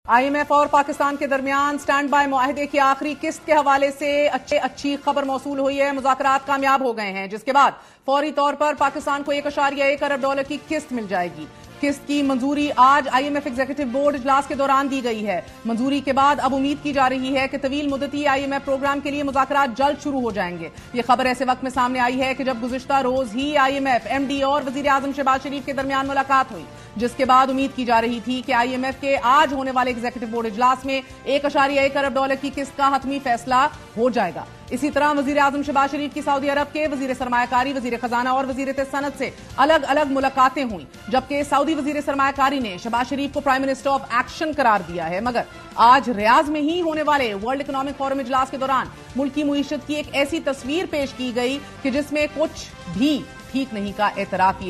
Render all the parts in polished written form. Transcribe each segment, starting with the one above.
IMF اور پاکستان کے درمیان سٹینڈ بائی معاہدے کی آخری قسط کے حوالے سے اچھی خبر موصول ہوئی ہے۔ مذاکرات کامیاب ہو گئے ہیں، جس کے بعد فوری طور پر پاکستان کو $1.1 ارب کی قسط مل جائے گی۔ قسط کی منظوری آج IMF ایگزیکٹو بورڈ اجلاس کے دوران دی گئی ہے۔ منظوری کے بعد اب امید کی جا رہی ہے کہ طویل مدتی IMF پروگرام کے لیے مذاکرات جلد شروع ہو جائیں گے۔ یہ خبر ایسے وقت میں سامنے آئی ہے کہ جب گزشتہ روز ہی IMF MD اور وزیر اعظم شہباز شریف کے درمیان ملاقات ہوئی، جس کے بعد امید کی جا رہی تھی کہ IMF کے آج ہونے والے ایگزیکٹو بورڈ اجلاس میں $1.1 ارب کی قسط کا حتمی فیصلہ ہو جائے گا۔ اسی طرح وزیر اعظم شہباز شریف کی سعودی عرب کے وزیر سرمایہ کاری، وزیر خزانہ اور وزیر صنعت سے الگ الگ ملاقاتیں ہوئیں، جبکہ سعودی وزیر سرمایہ کاری نے شہباز شریف کو پرائم منسٹر آف ایکشن قرار دیا ہے۔ مگر آج ریاض میں ہی ہونے والے ورلڈ اکنامک فورم اجلاس کے دوران ملکی معیشت کی ایک ایسی تصویر پیش کی گئی کہ جس میں کچھ بھی ٹھیک نہیں کا اعتراف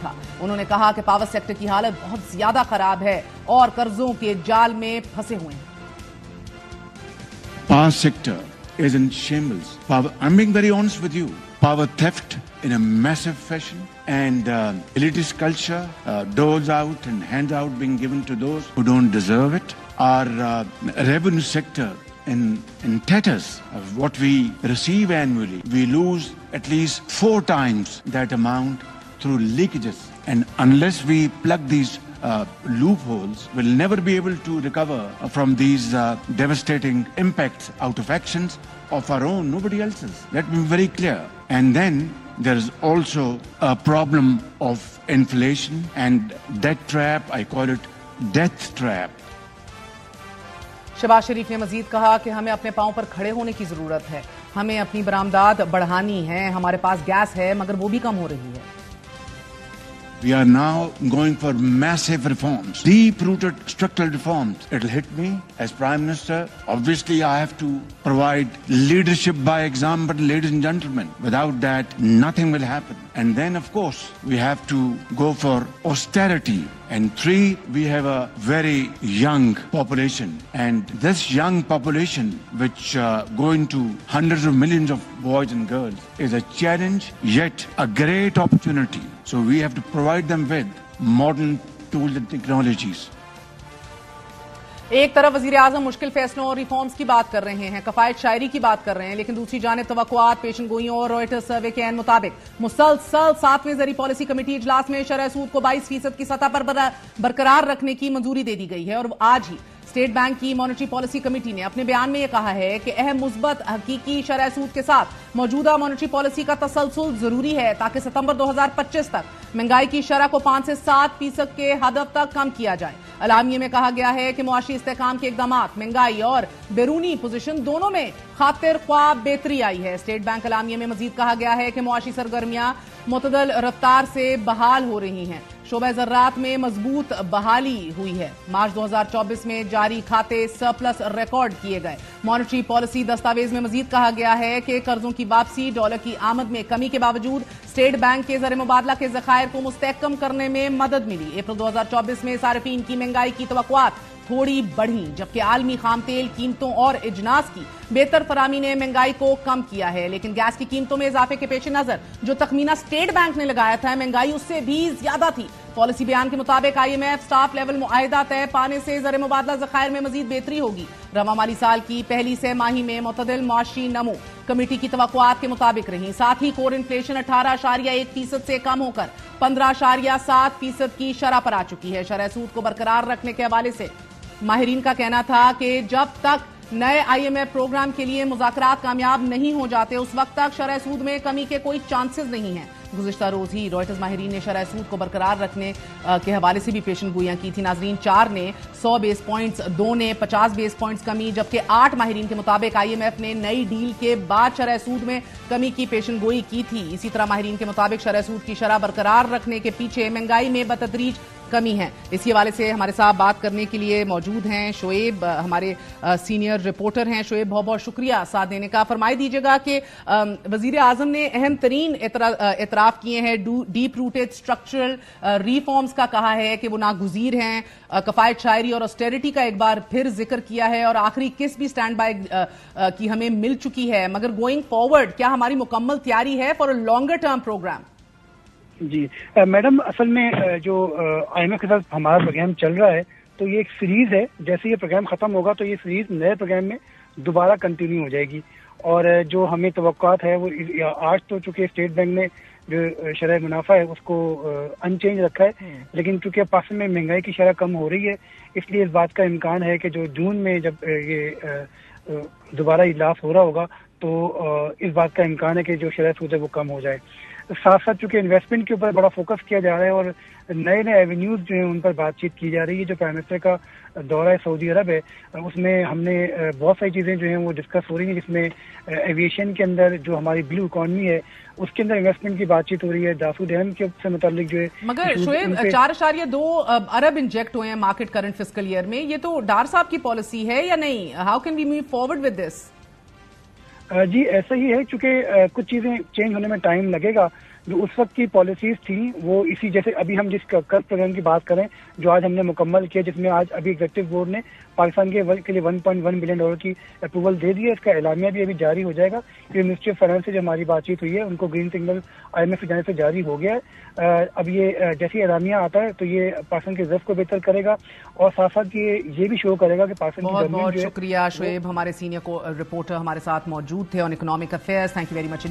تھا۔ انہوں نے کہا کہ پاور سیکٹر کی حالت بہت زیادہ خراب ہے اور قرضوں کے جال میں پھنسے ہوئے ہیں۔ Power sector is in shambles. I'm being very honest with you. Power theft in a massive fashion and elitist culture, doles out and handout being given to those who don't deserve it. Our revenue sector in tatters. What we receive annually, we lose at least 4 times that amount through leakages. And unless we plug these loopholes, we'll never be able to recover from these devastating impacts out of actions of our own, nobody else's. Let me be very clear. And then there is also a problem of inflation and debt trap. I call it death trap. Shahbaz شریف نے مزید کہا کہ ہمیں اپنے پاؤں پر کھڑے ہونے کی ضرورت ہے، ہمیں اپنی برآمدات بڑھانی ہے، ہمارے پاس گیس ہے مگر وہ بھی کم ہو رہی ہے۔ We are now going for massive reforms, deep-rooted structural reforms. It'll hit me as Prime Minister. Obviously, I have to provide leadership by example, ladies and gentlemen. Without that, nothing will happen. And then, of course, we have to go for austerity. And 3, we have a very young population. And this young population, which go into hundreds of millions of boys and girls, is a challenge, yet a great opportunity. So we have to provide them with modern tools and technologies. ایک طرف وزیر اعظم مشکل فیصلوں اور reforms کی بات کر رہے ہیں، کفایت شاعری کی بات کر رہے ہیں، لیکن دوسری جانب توقعات، پیشن گوئیوں اور روئٹرز سروے کے عین مطابق مسلسل 7ویں زرعی پالیسی کمیٹی اجلاس میں شرح سود کو 22% کی سطح پر برقرار رکھنے کی منظوری دے دی گئی ہے۔ اور آج ہی اسٹیٹ بینک کی مانیٹری پالیسی کمیٹی نے اپنے بیان میں یہ کہا ہے کہ اہم مثبت حقیقی شرح سود کے ساتھ موجودہ مانیٹری پالیسی کا تسلسل ضروری ہے تاکہ ستمبر 2025 تک مہنگائی کی شرح کو 5 سے 7% کے ہدف تک کم کیا جائے۔ اعلامیے میں کہا گیا ہے کہ معاشی استحکام کے اقدامات، مہنگائی اور بیرونی پوزیشن دونوں میں خاطر خواہ بہتری آئی ہے۔ اسٹیٹ بینک اعلامیے میں مزید کہا گیا ہے کہ معاشی سرگرمیاں معتدل رفتار سے بحال ہو رہی ہیں، شعبہ زراعت میں مضبوط بحالی ہوئی ہے، مارچ 2024 میں جاری کھاتے سرپلس ریکارڈ کیے گئے۔ مانیٹری پالیسی دستاویز میں مزید کہا گیا ہے کہ قرضوں کی واپسی، ڈالر کی آمد میں کمی کے باوجود اسٹیٹ بینک کے زر مبادلہ کے ذخائر کو مستحکم کرنے میں مدد ملی۔ اپریل 2024 میں صارفین کی مہنگائی کی توقعات تھوڑی بڑھی، جبکہ عالمی خام تیل قیمتوں اور اجناس کی بہتر فراہمی نے مہنگائی کو کم کیا ہے، لیکن گیس کی قیمتوں میں اضافے کے پیش نظر جو تخمینہ اسٹیٹ بینک نے لگایا تھا، مہنگائی اس سے بھی زیادہ تھی۔ پالیسی بیان کے مطابق IMF سٹاف لیول معاہدہ طے پانے سے زر مبادلہ ذخائر میں مزید بہتری ہوگی۔ رواں مالی سال کی پہلی سہ ماہی میں معتدل معاشی نمو کمیٹی کی توقعات کے مطابق رہی، ساتھ ہی کور انفلیشن 18.1% سے کم ہو کر 15.7% کی شرح پر آ چکی ہے۔ شرح سود کو برقرار رکھنے کے حوالے سے ماہرین کا کہنا تھا کہ جب تک نئے IMF پروگرام کے لیے مذاکرات کامیاب نہیں ہو جاتے اس وقت تک شرح سود میں کمی کے کوئی چانسز نہیں ہیں۔ گزشتہ روز ہی روئٹرز ماہرین نے شرح سود کو برقرار رکھنے کے حوالے سے بھی پیشن گوئیاں کی تھی۔ ناظرین، 4 نے 100 بیس پوائنٹس، 2 نے 50 بیس پوائنٹس کمی، جبکہ 8 ماہرین کے مطابق IMF نے نئی ڈیل کے بعد شرح سود میں کمی کی پیشن گوئی کی تھی۔ اسی طرح ماہرین کے مطابق شرح سود کی شرح برقرار رکھنے کے پیچھے مہنگائی میں بتدریج کمی ہے۔ اسی حوالے سے ہمارے ساتھ بات کرنے کے لیے موجود ہیں شعیب، ہمارے سینئر رپورٹر ہیں۔ شعیب، بہت بہت شکریہ ساتھ دینے کا۔ فرمائی دیجیے گا کہ وزیر اعظم نے اہم ترین اعتراف کیے ہیں، ڈیپ روٹڈ اسٹرکچرل ریفارمز کا کہا ہے کہ وہ ناگزیر ہیں، کفایت شاعری اور آسٹیرٹی کا ایک بار پھر ذکر کیا ہے، اور آخری قسط بھی سٹینڈ بائی کی ہمیں مل چکی ہے، مگر گوئنگ فارورڈ کیا ہماری مکمل تیاری ہے for a longer term programme? جی میڈم، اصل میں جو IMF کے ساتھ ہمارا پروگرام چل رہا ہے تو یہ ایک سیریز ہے، جیسے یہ پروگرام ختم ہوگا تو یہ سیریز نئے پروگرام میں دوبارہ کنٹینیو ہو جائے گی. اور جو ہمیں توقعات ہے وہ آج تو چونکہ اسٹیٹ بینک نے جو شرح منافع ہے اس کو ان چینج رکھا ہے، لیکن چونکہ پاکستان میں مہنگائی کی شرح کم ہو رہی ہے، اس لیے اس بات کا امکان ہے کہ جو جون میں جب یہ دوبارہ اجلاس ہو رہا ہوگا تو اس بات کا امکان ہے کہ جو شرح سود ہے وہ کم ہو جائے. ساتھ ساتھ چونکہ انویسٹمنٹ کے اوپر بڑا فوکس کیا جا رہا ہے اور نئے نئے ایونیوز جو ہیں ان پر بات چیت کی جا رہی ہے. جو پرائم منسٹر کا دورہ سعودی عرب ہے اس میں ہم نے بہت ساری چیزیں جو ہیں وہ ڈسکس ہو رہی ہیں، جس میں ایویشن کے اندر جو ہماری بلو اکانومی ہے اس کے اندر انویسٹمنٹ کی بات چیت ہو رہی ہے، داسو ڈیم کے سے متعلق جو ہے. مگر شعیب 4.2 ارب انجیکٹ ہوئے ہیں مارکیٹ کرنٹ فسکل ایئر میں، یہ تو ڈار صاحب کی پالیسی ہے یا نہیں؟ How can we move forward with this? جی ایسا ہی ہے، چونکہ کچھ چیزیں چینج ہونے میں ٹائم لگے گا. جو اس وقت کی پالیسیز تھیں وہ اسی جیسے ابھی ہم جس قرض پروگرام کی بات کریں جو آج ہم نے مکمل کیا، جس میں آج ابھی ایگزیکٹو بورڈ نے پاکستان کے لیے 1.1 بلین ڈالر کی اپروول دے دی ہے. اس کا اعلامیہ بھی ابھی جاری ہو جائے گا. یہ منسٹری آف فائنانس سے جو ہماری بات چیت ہوئی ہے ان کو گرین سگنل IMF کی جانب سے جاری ہو گیا ہے. اب یہ جیسے اعلامیہ آتا ہے تو یہ پاکستان کے ریزرو کو بہتر کرے گا اور ساتھ ساتھ یہ بھی شو کرے گا کہ پاکستان کی بہت بہت شکریہ شعیب، ہمارے سینئر رپورٹر ہمارے ساتھ موجود تھے on economic affairs. Thank you very much.